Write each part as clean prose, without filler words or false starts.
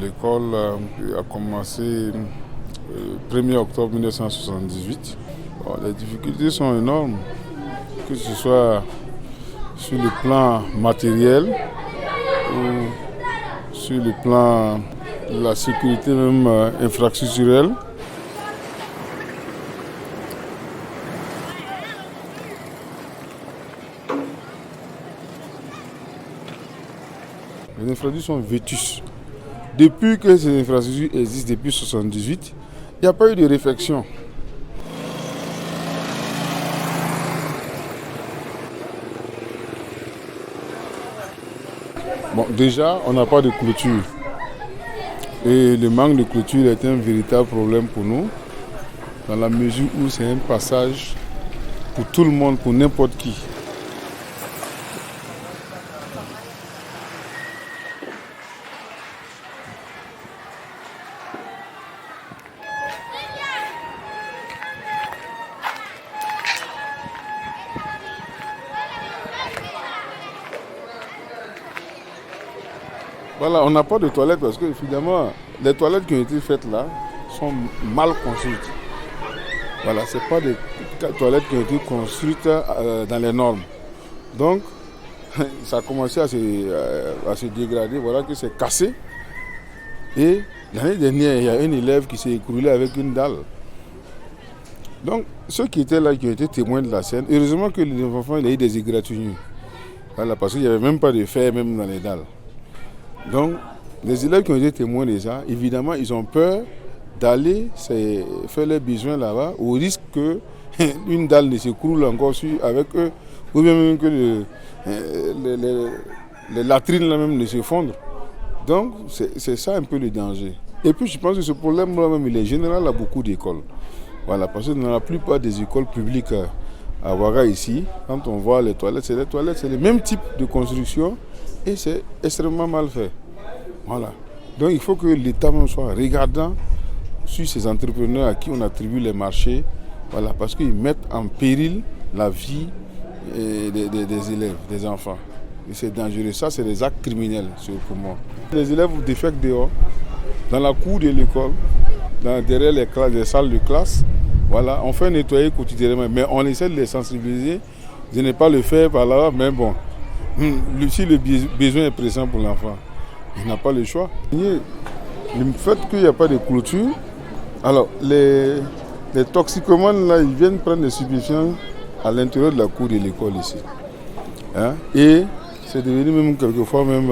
L'école a commencé le 1er octobre 1978. Bon, les difficultés sont énormes, que ce soit sur le plan matériel ou sur le plan de la sécurité même infrastructurelle. Les infrastructures sont vétustes. Depuis que ces infrastructures existent depuis 1978, il n'y a pas eu de réflexion. Bon, déjà, on n'a pas de clôture. Et le manque de clôture est un véritable problème pour nous, dans la mesure où c'est un passage pour tout le monde, pour n'importe qui. Voilà, on n'a pas de toilettes parce que finalement, les toilettes qui ont été faites là sont mal construites. Voilà, ce pas des toilettes qui ont été construites dans les normes. Donc, ça a commencé à se dégrader, voilà que c'est cassé. Et l'année dernière, il y a un élève qui s'est écroulé avec une dalle. Donc, ceux qui étaient là, qui ont été témoins de la scène, heureusement que les enfants ils ont eu des égratignures. Voilà, parce qu'il n'y avait même pas de fer même dans les dalles. Donc, les élèves qui ont été témoins de ça, évidemment, ils ont peur d'aller faire leurs besoins là-bas, au risque qu'une dalle ne s'écroule encore avec eux, ou bien même que les latrines là même ne s'effondrent. Donc, c'est ça un peu le danger. Et puis, je pense que ce problème-là même, il est général à beaucoup d'écoles. Voilà, parce que dans la plupart des écoles publiques à Ouaga ici, quand on voit les toilettes, c'est le même type de construction et c'est extrêmement mal fait. Voilà. Donc il faut que l'État même soit regardant sur ces entrepreneurs à qui on attribue les marchés, voilà, parce qu'ils mettent en péril la vie des élèves, des enfants. Et c'est dangereux. Ça, c'est des actes criminels, pour moi. Les élèves défèquent dehors, dans la cour de l'école, derrière les salles de classe. Voilà, on fait nettoyer quotidiennement, mais on essaie de les sensibiliser, de ne pas le faire par là, mais bon, si le besoin est présent pour l'enfant, il n'a pas le choix. Le fait qu'il n'y a pas de clôture, alors les toxicomanes là, ils viennent prendre des stupéfiants à l'intérieur de la cour de l'école ici. Hein? Et c'est devenu même quelquefois même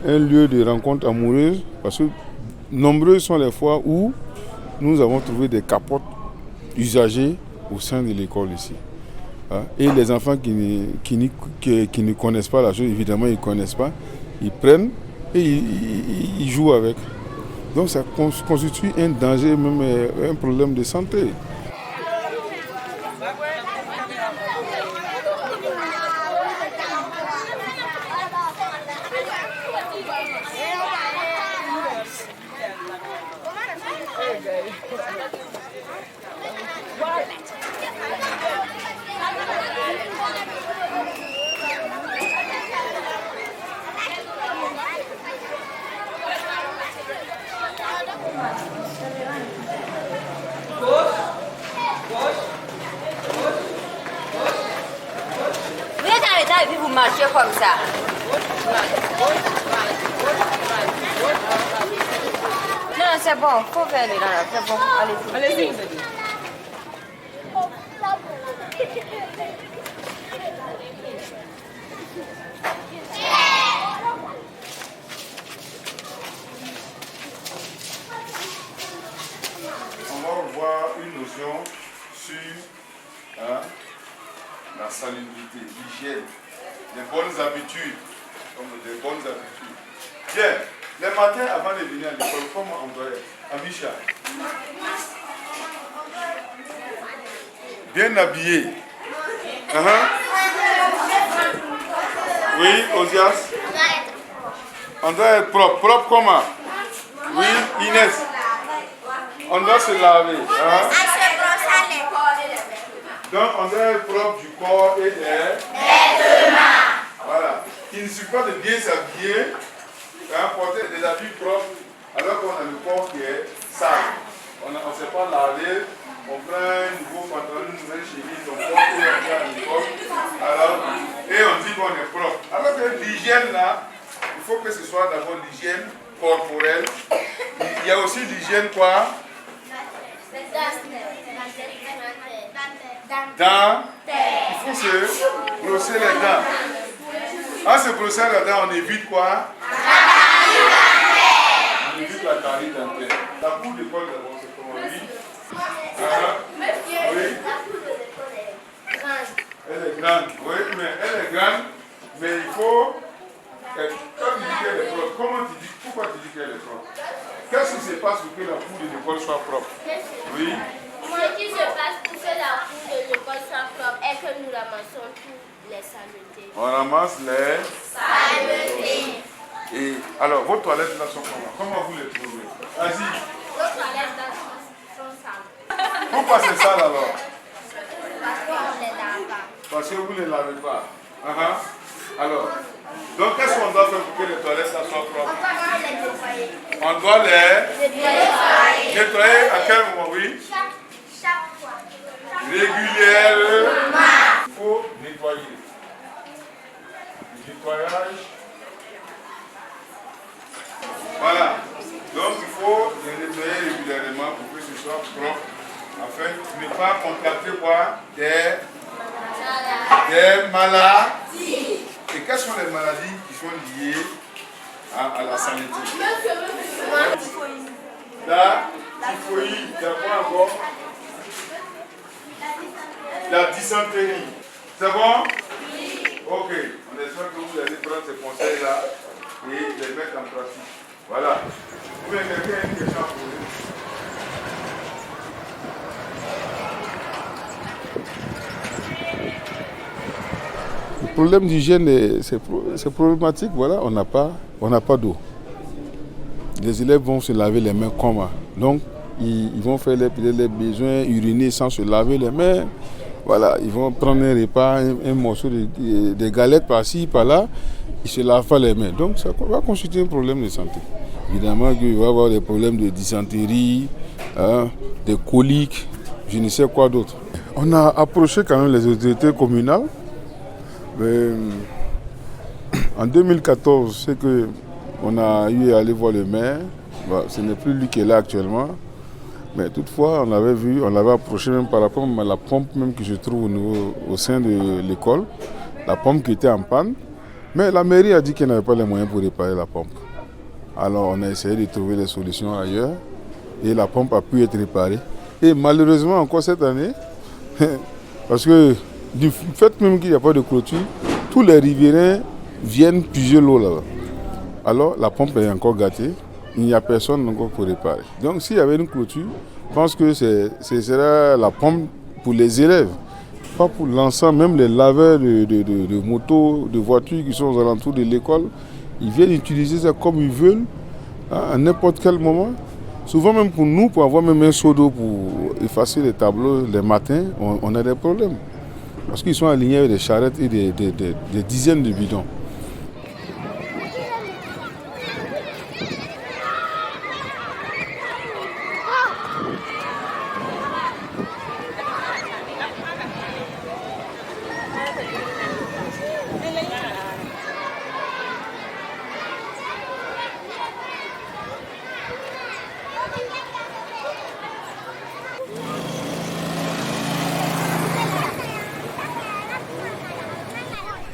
un lieu de rencontre amoureuse, parce que nombreuses sont les fois où nous avons trouvé des capotes usagées au sein de l'école ici. Et les enfants qui ne connaissent pas la chose, évidemment ils ne connaissent pas, ils prennent et ils jouent avec. Donc ça constitue un danger, même un problème de santé. Et puis vous marchez comme ça. Non, c'est bon, faut faire les là, c'est bon, allez-y. Allez-y. On va revoir une notion sur hein, la salubrité, l'hygiène, les bonnes habitudes, Bien, les matins avant de venir à l'école, comment on doit être? Amisha. Bien habillé. Oui, Osias. On doit être propre. Propre comment? Oui, Inès. On doit se laver. Donc on doit être propre du corps et des mains. Voilà. Il ne suffit pas de bien s'habiller, porter des habits propres, alors qu'on a le corps qui est sale. On ne s'est pas lavé, on prend un nouveau pantalon, une nouvelle chemise, on porte et on va à l'école. Et on dit qu'on est propre. Alors que l'hygiène là, il faut que ce soit d'abord l'hygiène corporelle. Il y a aussi l'hygiène quoi? Dents. Il faut se brosser les dents. En se brossant les dents, on évite quoi? On évite la carie dentaire. La cour d'école d'abord, c'est comment on dit? Oui. Elle est grande. Oui, mais elle est grande. Mais il faut. Quand tu dis qu'elle est propre, pourquoi tu dis qu'elle est propre? Qu'est-ce qui se passe pour que la cour de l'école soit propre? Oui. Ce qui se passe pour que la cour de l'école soit propre est que nous ramassons tous les saletés. On ramasse les saletés. Et alors, vos toilettes là sont comment? Comment vous les trouvez? Vas-y. Vos toilettes là sont sales. Pourquoi c'est sale alors? Parce qu'on ne les lave pas. Parce que vous ne les lavez pas. Alors, donc qu'est-ce qu'on doit faire pour que les toilettes là soient propres? On doit les nettoyer. On doit les nettoyer à quel moment? Oui? Chaque fois. Régulièrement. Il faut nettoyer. Le nettoyage. Voilà. Donc il faut les nettoyer régulièrement pour que ce soit propre. Afin de ne pas contracter quoi? Des maladies. Et quelles sont les maladies qui sont liées à la sanité? La typhoïde, il y a quoi encore? La dysenterie. C'est bon? Oui. Ok. On espère que vous allez prendre ces conseils-là et les mettre en pratique. Voilà. Vous avez quelqu'un une question à poser? Le problème d'hygiène, c'est problématique. Voilà, on n'a pas d'eau. Les élèves vont se laver les mains comment? Donc, ils vont faire les besoins, uriner sans se laver les mains. Voilà, ils vont prendre un repas, un morceau de galettes par-ci, par-là. Ils ne se lavent pas les mains. Donc, ça va constituer un problème de santé. Évidemment qu'il va y avoir des problèmes de dysenterie, des coliques, je ne sais quoi d'autre. On a approché quand même les autorités communales. Mais, en 2014, c'est qu'on a eu à aller voir le maire. Bah, ce n'est plus lui qui est là actuellement. Mais toutefois, on l'avait approché même par rapport à la pompe même qui se trouve au sein de l'école. La pompe qui était en panne. Mais la mairie a dit qu'elle n'avait pas les moyens pour réparer la pompe. Alors on a essayé de trouver des solutions ailleurs. Et la pompe a pu être réparée. Et malheureusement encore cette année, parce que du fait même qu'il n'y a pas de clôture, tous les riverains viennent puiser l'eau là-bas. Alors la pompe est encore gâtée, il n'y a personne encore pour réparer. Donc s'il y avait une clôture, je pense que ce serait la pompe pour les élèves, pas pour l'ensemble, même les laveurs de motos, de voitures qui sont aux alentours de l'école. Ils viennent utiliser ça comme ils veulent, à n'importe quel moment. Souvent même pour nous, pour avoir même un seau d'eau pour effacer les tableaux les matins, on a des problèmes. Parce qu'ils sont alignés avec des charrettes et des dizaines de bidons.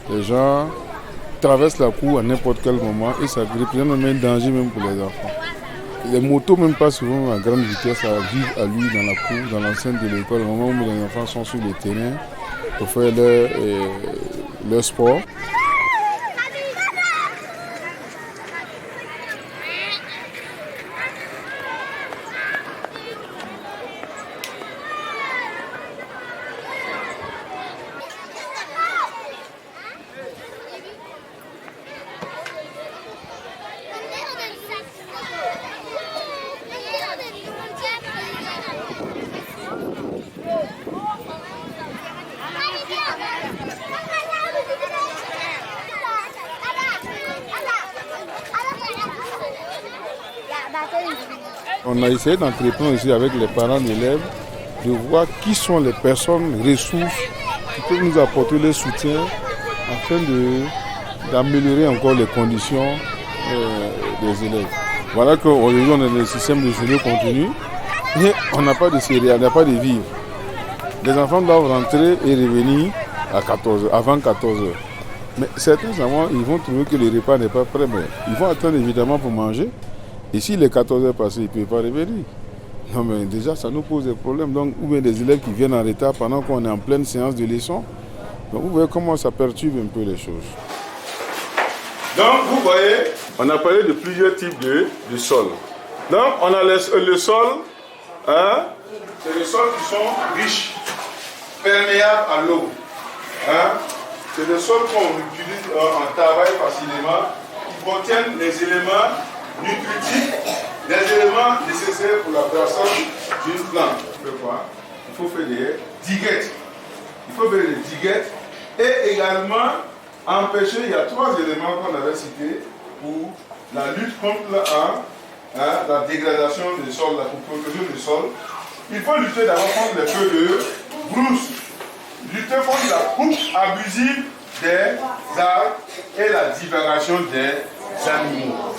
Les gens traversent la cour à n'importe quel moment et ça représente même un danger même pour les enfants. Les motos même pas souvent à grande vitesse à vivre à lui dans la cour, dans l'enceinte de l'école, au moment où les enfants sont sur le terrain pour faire leur sport. On a essayé d'entreprendre ici avec les parents d'élèves de voir qui sont les personnes ressources qui peuvent nous apporter le soutien afin d'améliorer encore les conditions des élèves. Voilà qu'aujourd'hui on a le système de journée continue et on n'a pas de céréales, on n'a pas de vivres. Les enfants doivent rentrer et revenir avant 14 heures. Mais certains enfants, ils vont trouver que le repas n'est pas prêt, mais ils vont attendre évidemment pour manger. Et si les 14 heures passées, ils ne peuvent pas revenir. Non, mais déjà, ça nous pose des problèmes. Donc, ou bien des élèves qui viennent en retard pendant qu'on est en pleine séance de leçon. Donc, vous voyez comment ça perturbe un peu les choses. Donc, vous voyez, on a parlé de plusieurs types de sol. Donc, on a le sol, hein, c'est les sols qui sont riches, perméables à l'eau. Hein. C'est des sols qu'on utilise en travail facilement, qui contiennent les éléments nutritifs, les éléments nécessaires pour la croissance d'une plante. Il faut faire des diguettes. Il faut faire des diguettes et également empêcher, il y a 3 éléments qu'on avait cités pour la lutte contre la dégradation des sols, la protection des sols. Il faut lutter d'abord contre les feux de brousse, lutter contre la coupe abusive des arbres et la divagation des animaux.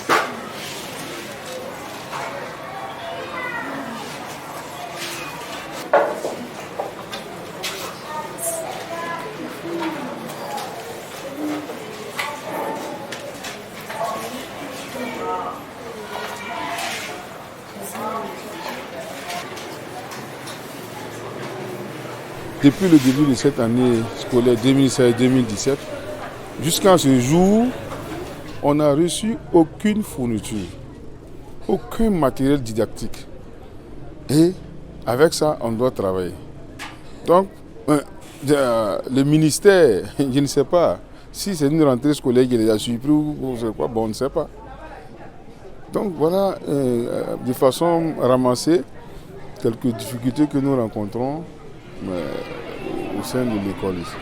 Depuis le début de cette année scolaire 2016-2017, jusqu'à ce jour, on n'a reçu aucune fourniture, aucun matériel didactique. Et avec ça, on doit travailler. Donc, le ministère, je ne sais pas, si c'est une rentrée scolaire qui les a surpris ou c'est quoi, bon, on ne sait pas. Donc voilà, de façon ramassée, quelques difficultés que nous rencontrons au sein de l'école ici.